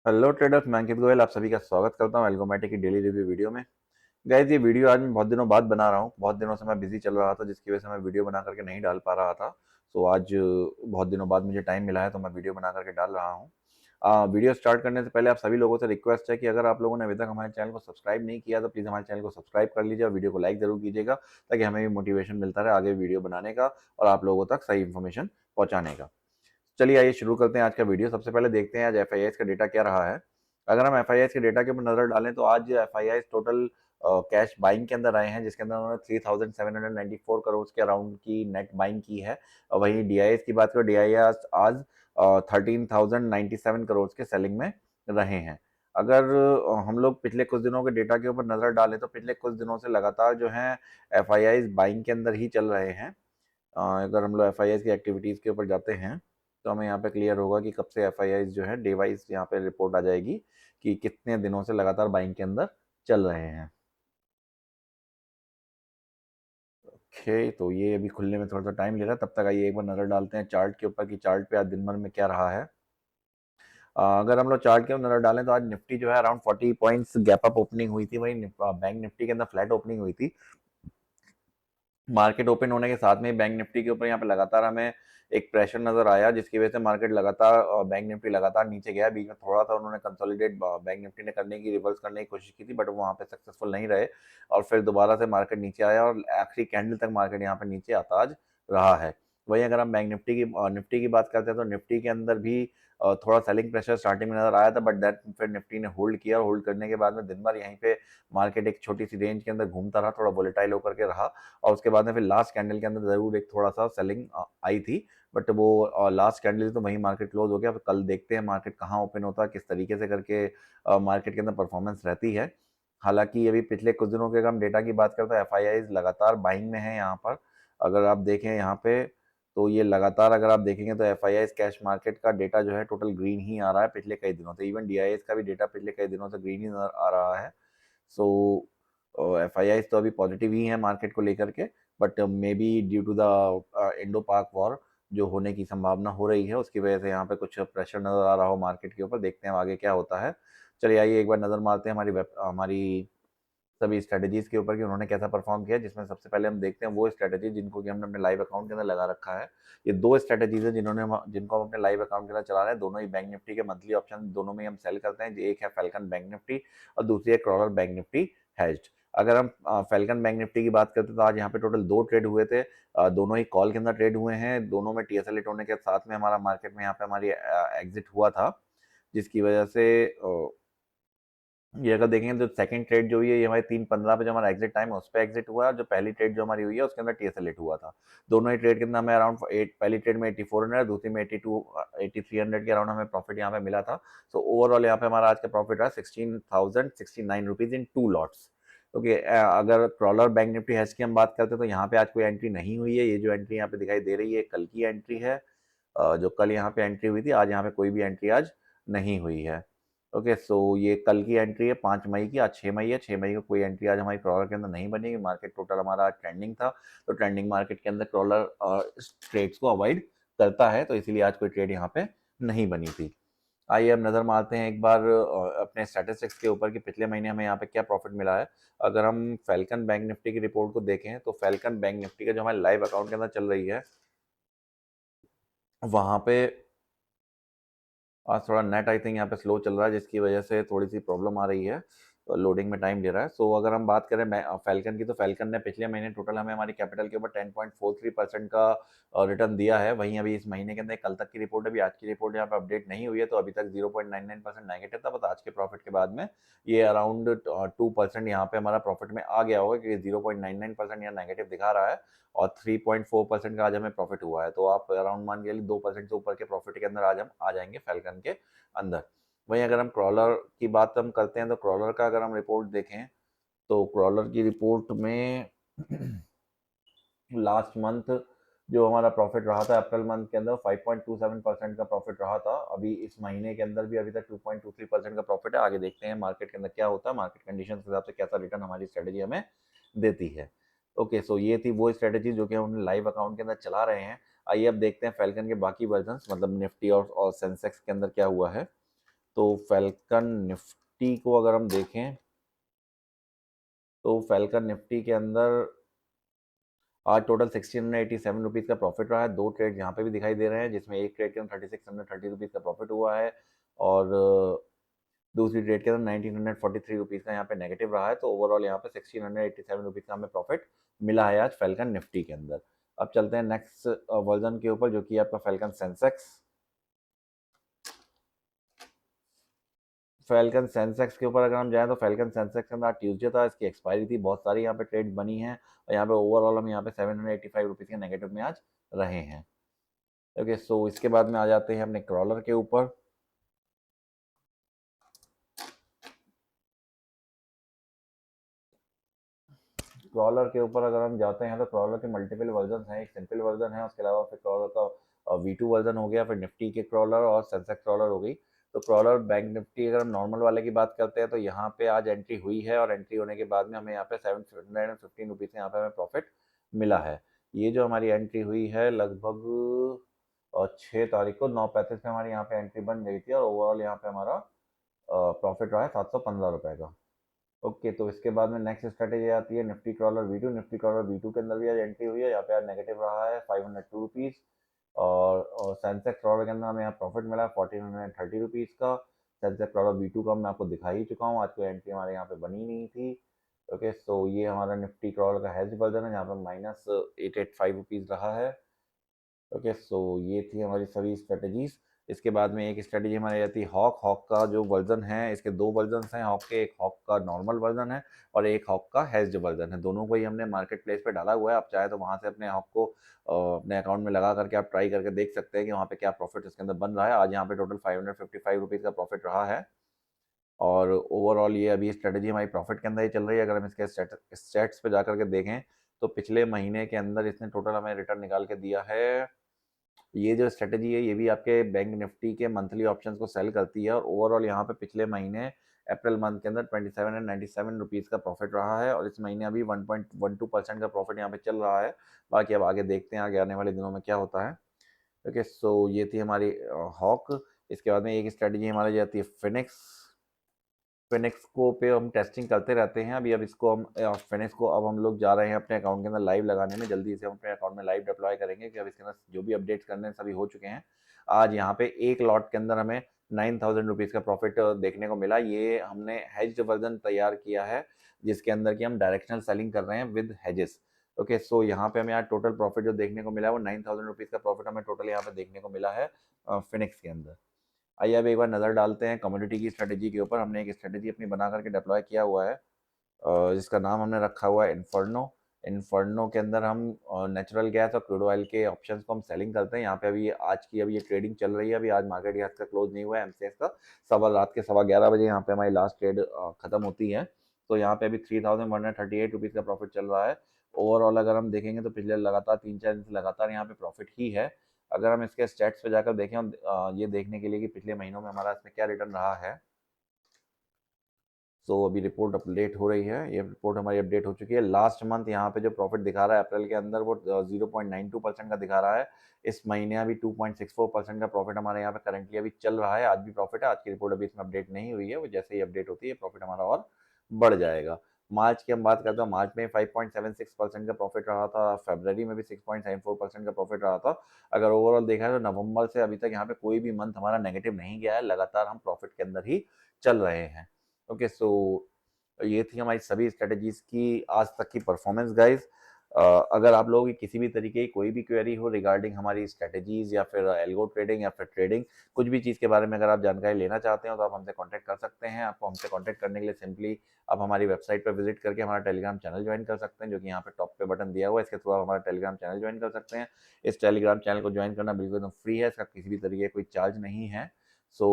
Hello traders, मैं अंकित गोयल आप सभी का स्वागत करता हूं एल्गोमेटिक की डेली रिव्यू वीडियो में। गाइस, ये वीडियो आज मैं बहुत दिनों बाद बना रहा हूं। बहुत दिनों से मैं बिजी चल रहा था, जिसकी वजह से मैं वीडियो बना करके नहीं डाल पा रहा था। तो आज बहुत दिनों बाद मुझे टाइम मिला है, तो मैं वीडियो बना करके डाल रहा हूं। वीडियो स्टार्ट करने से पहले आप सभी लोगों से रिक्वेस्ट है कि अगर आप लोगों ने अभी तक हमारे चैनल को सब्सक्राइब नहीं किया तो प्लीज़ हमारे चैनल को सब्सक्राइब कर लीजिए और वीडियो को लाइक ज़रूर कीजिएगा, ताकि हमें भी मोटिवेशन मिलता रहे आगे वीडियो बनाने का और आप लोगों तक सही इन्फॉर्मेशन पहुंचाने का। चलिए आइए शुरू करते हैं आज का वीडियो। सबसे पहले देखते हैं आज एफआईआईस का डेटा क्या रहा है। अगर हम एफआईआईस के डेटा के ऊपर नजर डालें तो आज एफआईआईस टोटल कैश बाइंग के अंदर आए हैं, जिसके अंदर उन्होंने 3794 करोड़ के अराउंड की नेट बाइंग की है। और वहीं डीआईएस की बात करें, डीआईएस आज 13,097 करोड़ के सेलिंग में रहे हैं। अगर हम लोग पिछले कुछ दिनों के डेटा के ऊपर नजर डालें तो पिछले कुछ दिनों से लगातार जो है एफआईआईस बाइंग के अंदर ही चल रहे हैं। अगर हम लोग एफआईआईस की एक्टिविटीज़ के ऊपर जाते हैं तो हमें यहाँ पे क्लियर होगा कि कब से एफआईआईस जो है डे वाइज यहाँ पे रिपोर्ट आ जाएगी कि कितने दिनों से लगातार बाइंग के अंदर चल रहे हैं। ओके, तो ये अभी खुलने में थोड़ा सा टाइम ले रहा है, तब तक आइए एक बार नज़र डालते हैं चार्ट के ऊपर कि चार्ट पे आज दिन भर में क्या रहा है। अगर हम लोग चार्ट के ऊपर नजर डालें तो आज निफ्टी जो है around 40 points gap up opening हुई थी। वही बैंक निफ्टी के अंदर फ्लैट ओपनिंग हुई थी। मार्केट ओपन होने के साथ में बैंक निफ्टी के ऊपर यहाँ पे लगातार हमें एक प्रेशर नजर आया, जिसकी वजह से मार्केट लगातार बैंक निफ्टी लगातार नीचे गया। बीच में थोड़ा सा उन्होंने कंसोलिडेट बैंक निफ्टी ने करने की, रिवर्स करने की कोशिश की थी, बट वहाँ पे सक्सेसफुल नहीं रहे और फिर दोबारा से मार्केट नीचे आया और आखिरी कैंडल तक मार्केट यहाँ पे नीचे आता आज रहा है। वहीं अगर हम बैंक निफ्टी की बात करते हैं तो निफ्टी के अंदर भी थोड़ा सेलिंग प्रेशर स्टार्टिंग में नजर आया था, बट दैट फिर निफ्टी ने होल्ड किया और होल्ड करने के बाद में दिन भर यहीं पे मार्केट एक छोटी सी रेंज के अंदर घूमता रहा, थोड़ा वोलेटाइल होकर के रहा। और उसके बाद में फिर लास्ट कैंडल के अंदर जरूर एक थोड़ा सा सेलिंग आई थी, बट वो लास्ट कैंडल तो वही मार्केट क्लोज हो गया। कल देखते हैं मार्केट कहाँ ओपन होता है, किस तरीके से करके मार्केट के अंदर परफॉर्मेंस रहती है। हालांकि अभी पिछले कुछ दिनों के अगर हम डेटा की बात करते हैं, एफआईआईज लगातार बाइंग में है यहाँ पर। अगर आप देखें यहाँ पे तो ये लगातार अगर आप देखेंगे तो एफआईआईज कैश मार्केट का डेटा जो है टोटल ग्रीन ही आ रहा है पिछले कई दिनों से। इवन डीआईएस का भी डेटा पिछले कई दिनों से ग्रीन ही नजर आ रहा है। सो एफआईआईस तो अभी पॉजिटिव ही है मार्केट को लेकर के, but maybe due to the Indo Pak war जो होने की संभावना हो रही है, उसकी वजह से यहाँ पे कुछ प्रेशर नजर आ रहा हो मार्केट के ऊपर। देखते हैं आगे क्या होता है। चलिए आइए एक बार नजर मारते हैं हमारी सभी स्ट्रेटेजीज के ऊपर कि उन्होंने कैसा परफॉर्म किया। जिसमें सबसे पहले हम देखते हैं वो स्ट्रेटेजी जिनको कि हमने अपने लाइव अकाउंट के अंदर लगा रखा है। ये दो स्ट्रेटेजीज है जिनको हम अपने लाइव अकाउंट के अंदर चला रहे हैं। दोनों ही बैंक निफ्टी के मंथली ऑप्शन, दोनों में हम सेल करते हैं। एक है फैल्कन बैंक निफ्टी और दूसरी है क्रॉलर बैंक निफ्टी हेज्ड। अगर हम फैल्कन बैंक निफ्टी की बात करते हैं तो आज यहाँ पे टोटल दो ट्रेड हुए थे। दोनों ही कॉल के अंदर ट्रेड हुए हैं। दोनों में टीएसएल हिट होने के साथ में हमारा मार्केट में यहाँ पे हमारी एग्जिट हुआ था, जिसकी वजह से ये अगर देखेंगे तो सेकंड ट्रेड जो हुई है ये हमारे 3:15 पे जो हमारा एग्जिट टाइम है उस पर एग्जिट हुआ है। जो पहली ट्रेड जो हमारी हुई है उसके अंदर टीएसएल हिट हुआ था। दोनों ही ट्रेड के अंदर हमें अराउंड पहली ट्रेड में 8400, दूसरी में 8300 के अराउंड हमें प्रॉफिट यहाँ पे मिला था। सो ओवरऑल यहाँ पे हमारा आज का प्रॉफिट रहा 16,069 रुपीज इन 2 लॉट्स। ओके, अगर क्रॉलर बैंक निफ्टी हैश की हम बात करते हैं तो यहाँ पे आज कोई एंट्री नहीं हुई है। ये जो एंट्री यहाँ पे दिखाई दे रही है कल की एंट्री है। जो कल यहाँ पे एंट्री हुई थी, आज यहाँ पे कोई भी एंट्री आज नहीं हुई है। ओके, सो ये कल की एंट्री है 5 मई की। आज 6 मई है, 6 मई को कोई एंट्री आज हमारी क्रॉलर के अंदर नहीं बनेगी। मार्केट टोटल हमारा आज ट्रेंडिंग था, तो ट्रेंडिंग मार्केट के अंदर क्रॉलर ट्रेड्स को अवॉइड करता है, तो इसीलिए आज कोई ट्रेड यहाँ पे नहीं बनी थी। आइए अब नज़र मारते हैं एक बार अपने स्टैटिस्टिक्स के ऊपर कि पिछले महीने हमें यहाँ पे क्या प्रॉफिट मिला है। अगर हम फैल्कन बैंक निफ्टी की रिपोर्ट को देखें तो फैल्कन बैंक निफ्टी का जो हमारे लाइव अकाउंट के अंदर चल रही है, वहाँ पे आज थोड़ा नेट आई थिंक यहाँ पे स्लो चल रहा है, जिसकी वजह से थोड़ी सी प्रॉब्लम आ रही है, तो लोडिंग में टाइम ले रहा है। सो अगर हम बात करें फैल्कन की, तो फैल्कन ने पिछले महीने टोटल हमें हमारी कैपिटल के ऊपर 10.43% का रिटर्न दिया है। वहीं अभी इस महीने के अंदर कल तक की रिपोर्ट, अभी आज की रिपोर्ट यहाँ पे अपडेट नहीं हुई है, तो अभी तक 0.99% नेगेटिव था, बट आज के प्रॉफिट के बाद में ये अराउंड 2% यहाँ पे हमारा प्रॉफिट में आ गया होगा, क्योंकि 0.99% यहाँ नेगेटिव दिखा रहा है और 3.4% का आज हमें प्रॉफिट हुआ है। तो आप अराउंड मान के 2% से ऊपर के प्रॉफिट के अंदर आज हम आ जाएंगे फैल्कन के अंदर। वहीं अगर हम क्रॉलर की बात हम करते हैं तो क्रॉलर का अगर हम रिपोर्ट देखें तो क्रॉलर की रिपोर्ट में लास्ट मंथ जो हमारा प्रॉफिट रहा था अप्रैल मंथ के अंदर 5.27% का प्रॉफिट रहा था। अभी इस महीने के अंदर भी अभी तक 2.23% का प्रॉफिट है। आगे देखते हैं मार्केट के अंदर क्या होता है, मार्केट कंडीशन के हिसाब से कैसा रिटर्न हमारी स्ट्रेटेजी हमें देती है। ओके, सो ये थी वो स्ट्रेटेजी जो कि हम लाइव अकाउंट के अंदर चला रहे हैं। आइए अब देखते हैं फैल्कन के बाकी वर्जन, मतलब निफ्टी और सेंसेक्स के अंदर क्या हुआ है। तो फैल्कन निफ्टी को अगर हम देखें तो फैल्कन निफ्टी के अंदर आज टोटल 1687 रुपीज़ का प्रॉफिट रहा है। 2 ट्रेड यहाँ पे भी दिखाई दे रहे हैं, जिसमें एक ट्रेड के अंदर 3630 रुपीज़ का प्रॉफिट हुआ है और दूसरी ट्रेड के अंदर 1943 रुपीज़ का यहाँ पे नेगेटिव रहा है। तो ओवरऑल यहाँ पे 1687 रुपीज़ का हमें प्रॉफिट मिला है आज फैल्कन निफ्टी के अंदर। अब चलते हैं नेक्स्ट वर्जन के ऊपर, जो कि आपका फैल्कन सेंसेक्स। फैल्कन सेंसेक्स के ऊपर अगर हम जाएँ तो फैल्कन सेंसेक्स के अंदर आज ट्यूसडे था, इसकी एक्सपायरी थी, बहुत सारी यहाँ पे ट्रेड बनी हैं और यहाँ पे ओवरऑल हम यहाँ पे 785 रुपीज़ के नेगेटिव में आज रहे हैं। ओके, सो इसके बाद में आ जाते हैं अपने क्रॉलर के ऊपर। क्रॉलर के ऊपर अगर हम जाते हैं तो क्रॉलर के मल्टीपल वर्जन हैं। एक सिंपल वर्जन है, उसके अलावा फिर क्रॉलर का V2 वर्जन हो गया, फिर निफ्टी के क्रॉलर और सेंसेक्स क्रॉलर हो गई। तो क्रॉलर बैंक निफ्टी अगर हम नॉर्मल वाले की बात करते हैं तो यहाँ पे आज एंट्री हुई है और एंट्री होने के बाद में हमें यहाँ पे 715 रुपीज़ यहाँ पे हमें प्रॉफिट मिला है। ये जो हमारी एंट्री हुई है लगभग 6 तारीख को 9:35 पे हमारी यहाँ पे एंट्री बन गई थी और ओवरऑल यहाँ पे हमारा प्रॉफिट रहा है 715 रुपये का। ओके, तो इसके बाद में नेक्स्ट स्ट्रेटेजी आती है Nifty crawler V2। Nifty crawler V2 के अंदर भी आज एंट्री हुई है, यहाँ पे आज नेगेटिव रहा है 502 रुपीज़ और सेंसेक्स क्रॉलर के अंदर हमें यहाँ प्रॉफिट मिला है 1430 रुपीज़ का। सेंसेक्स क्रॉलर V2 का मैं आपको दिखा ही चुका हूँ, आज कोई एंट्री हमारे यहाँ पे बनी नहीं थी। ओके, सो ये हमारा निफ्टी क्रॉलर का हेज वर्जन है, यहाँ पे -885 रुपीज़ रहा है। ओके, सो ये थी हमारी सभी स्ट्रेटजीज। इसके बाद में एक स्ट्रेटजी हमारी आती है हॉक। हॉक का जो वर्जन है, इसके 2 वर्जन हैं हॉक के, एक हॉक का नॉर्मल वर्जन है और एक हॉक का हेज्ड वर्जन है। दोनों को ही हमने मार्केट प्लेस पे डाला हुआ है। आप चाहे तो वहाँ से अपने हॉक को अपने अकाउंट में लगा करके आप ट्राई करके देख सकते हैं कि वहाँ पे क्या प्रॉफिट इसके अंदर बन रहा है। आज यहाँ पे टोटल 555 रुपीज़ का प्रॉफिट रहा है और ओवरऑल ये अभी स्ट्रेटजी हमारी प्रॉफिट के अंदर ही चल रही है। अगर हम इसके स्टेट्स पे जा करके देखें तो पिछले महीने के अंदर इसने टोटल हमें रिटर्न निकाल के दिया है। ये जो स्ट्रेटजी है ये भी आपके बैंक निफ्टी के मंथली ऑप्शंस को सेल करती है और ओवरऑल यहाँ पे पिछले महीने अप्रैल मंथ के अंदर 2797 रुपीज़ का प्रॉफिट रहा है और इस महीने अभी 1.12% का प्रॉफिट यहाँ पे चल रहा है। बाकी अब आगे देखते हैं आगे आने वाले दिनों में क्या होता है। ओके, सो ये थी हमारी हॉक। इसके बाद में एक स्ट्रेटजी हमारी जाती है फिनिक्स। फिनिक्स को पे हम टेस्टिंग करते रहते हैं। अभी अब इसको हम फिनिक्स को अब हम लोग जा रहे हैं अपने अकाउंट के अंदर लाइव लगाने में। जल्दी से हम अपने अकाउंट में लाइव डिप्लॉय करेंगे कि अब इसके अंदर जो भी अपडेट्स करने हैं सभी हो चुके हैं। आज यहाँ पे एक लॉट के अंदर हमें 9000 रुपीज़ का प्रॉफिट देखने को मिला। ये हमने हेज्ड वर्जन तैयार किया है जिसके अंदर की हम डायरेक्शनल सेलिंग कर रहे हैं विद हेजेस। ओके, सो यहाँ पे हमें आज टोटल प्रॉफिट जो देखने को मिला है वो 9000 रुपीज़ का प्रॉफिट हमें टोटल यहाँ पे देखने को मिला है फिनिक्स के अंदर। आइए अब एक बार नज़र डालते हैं कमोडिटी की स्ट्रेटजी के ऊपर। हमने एक स्ट्रेटजी अपनी बना करके डिप्लॉय किया हुआ है जिसका नाम हमने रखा हुआ है इन्फर्नो। इन्फर्नो के अंदर हम नेचुरल गैस और क्रूड ऑयल के ऑप्शंस को हम सेलिंग करते हैं। यहाँ पे अभी आज की अभी ये ट्रेडिंग चल रही है। अभी आज मार्केट यहाँ का क्लोज नहीं हुआ है एमसीएक्स का। रात के 11:15 बजे यहाँ पे हमारी लास्ट ट्रेड खत्म होती है। तो यहाँ पे अभी 3138 रुपीज़ का प्रॉफिट चल रहा है। ओवरऑल अगर हम देखेंगे तो पिछले लगातार 3-4 दिन से लगातार यहाँ पे प्रॉफिट ही है। अगर हम इसके स्टेट्स पे जाकर देखें ये देखने के लिए कि पिछले महीनों में हमारा इसमें क्या रिटर्न रहा है। सो अभी रिपोर्ट अपडेट हो रही है। ये रिपोर्ट हमारी अपडेट हो चुकी है। लास्ट मंथ यहाँ पे जो प्रॉफिट दिखा रहा है अप्रैल के अंदर वो 0.92% का दिखा रहा है। इस महीने अभी 2.64% का प्रॉफिट हमारे यहाँ पे करंटली अभी चल रहा है। आज भी प्रॉफिट है, आज की रिपोर्ट अभी इसमें अपडेट नहीं हुई है। वो जैसे ही अपडेट होती है प्रॉफिट हमारा और बढ़ जाएगा। मार्च की हम बात करते हैं, मार्च में 5.76% का प्रॉफिट रहा था, फरवरी में भी 6.74% का प्रॉफिट रहा था। अगर ओवरऑल देखा है तो नवंबर से अभी तक यहाँ पे कोई भी मंथ हमारा नेगेटिव नहीं गया है, लगातार हम प्रॉफिट के अंदर ही चल रहे हैं। ओके, सो ये थी हमारी सभी स्ट्रेटजीज की आज तक की परफॉर्मेंस गाइज। अगर आप लोगों की किसी भी तरीके की कोई भी क्वेरी हो रिगार्डिंग हमारी स्ट्रेटजीज या फिर एल्गो ट्रेडिंग या फिर ट्रेडिंग कुछ भी चीज़ के बारे में अगर आप जानकारी लेना चाहते हो तो आप हमसे कांटेक्ट कर सकते हैं। आपको हमसे कांटेक्ट करने के लिए सिंपली आप हमारी वेबसाइट पर विजिट करके हमारा टेलीग्राम चैनल ज्वाइन कर सकते हैं, जो कि यहाँ पे टॉप पे बटन दिया हुआ है। इसके थ्रू आप हमारा टेलीग्राम चैनल ज्वाइन कर सकते हैं। इस टेलीग्राम चैनल को ज्वाइन करना बिल्कुल एकदम फ्री है, इसका किसी भी तरीके कोई चार्ज नहीं है। सो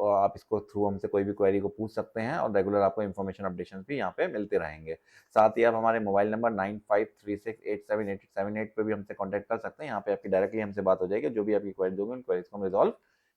आप इसको थ्रू हमसे कोई भी क्वेरी को पूछ सकते हैं और रेगुलर आपको इन्फॉर्मेशन अपडेशन भी यहाँ पे मिलते रहेंगे। साथ ही आप हमारे मोबाइल नंबर 9536878878 पे भी हमसे कांटेक्ट कर सकते हैं। यहाँ पे आपकी डायरेक्टली हमसे बात हो जाएगी, जो भी आपकी क्वेरी होगी उन क्वेरीज को हम रिजॉल्व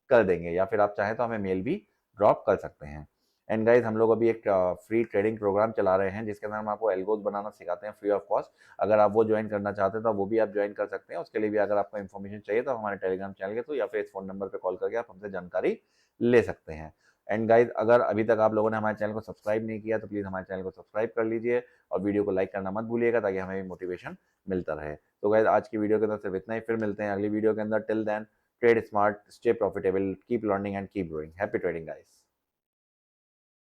कर देंगे, या फिर आप चाहें तो हमें मेल भी ड्रॉप कर सकते हैं। एंड गाइज हम लोग अभी एक फ्री ट्रेडिंग प्रोग्राम चला रहे हैं जिसके अंदर हम आपको एल्गोज बनाना सिखाते हैं फ्री ऑफ कॉस्ट। अगर आप वो ज्वाइन करना चाहते हैं तो वो भी आप ज्वाइन कर सकते हैं। उसके लिए भी अगर आपको इन्फॉर्मेशन चाहिए तो हमारे टेलीग्राम चैनल के थ्रू या फिर इस फोन नंबर पर कॉल करके आप हमसे जानकारी ले सकते हैं। एंड गाइज अगर अभी तक आप लोगों ने हमारे चैनल को सब्सक्राइब नहीं किया तो प्लीज़ हमारे चैनल को सब्सक्राइब कर लीजिए और वीडियो को लाइक करना मत भूलिएगा ताकि हमें भी मोटिवेशन मिलता रहे। तो गाइज आज की वीडियो के अंदर सिर्फ इतना ही, फिर मिलते हैं अगली वीडियो के अंदर। Till then trade smart, stay profitable, keep learning and keep growing. Happy trading guys.